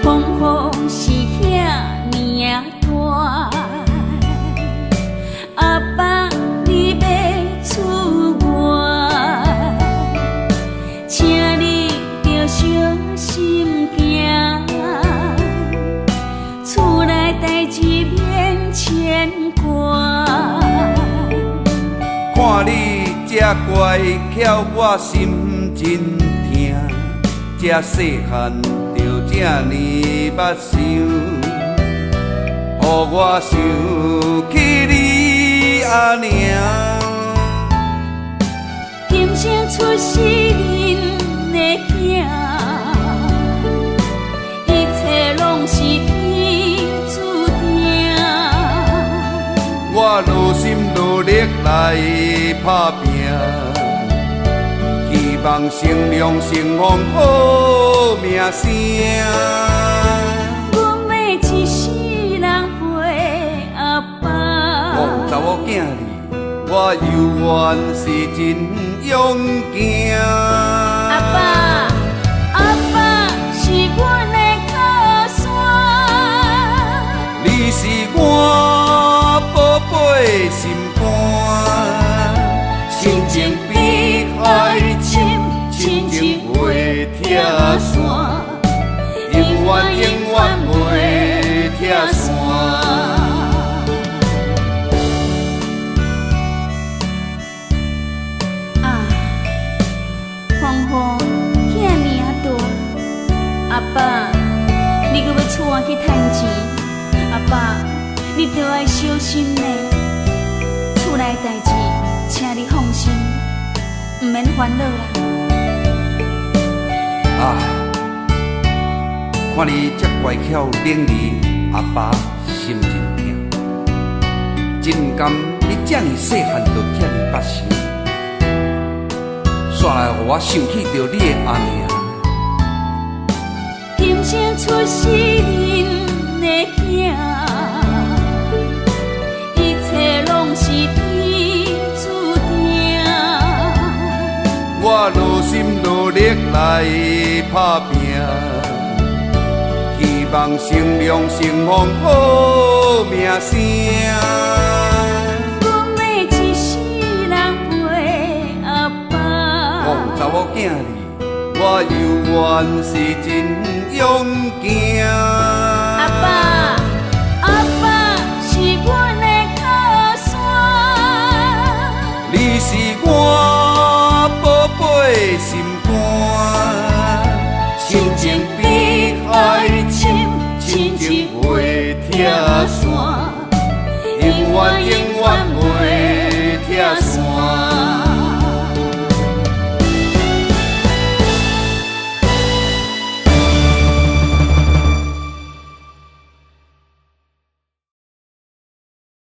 风风是遐尼啊大，阿爸你要出外，请你着小心行，厝内代志免牵挂。看你这乖巧，我心真疼。这细汉就这呢捌想，予我想起你阿娘。今生出世人的囝，一切拢是天注定。我努心努力来打拼，希望成龙成凤好名声。阮要一世人陪阿爸。哦，查某囝儿，我犹原是真勇敢。阿爸，阿爸是阮的靠山，你是我宝贝心肝，亲情比海深，亲情袂拆散，永远永远袂拆散。风风遐尼啊大，阿爸，你搁要厝外去趁钱，阿爸，你着爱小心呢。厝内代志，请你放心，毋免烦恼啦。啊，看你这乖巧伶俐，阿爸心真疼，真甘你这呢细汉就这呢捌想。煞来，予我想起着你的阿娘。今生出世人的囝，一切拢是天注定。我努心努力来打拼，希望成龙成凤好名声。查某囝儿，我犹原是真勇敢。阿爸，阿爸是阮的靠山，你是我宝贝心肝，亲情比海深，亲情袂拆散，永远永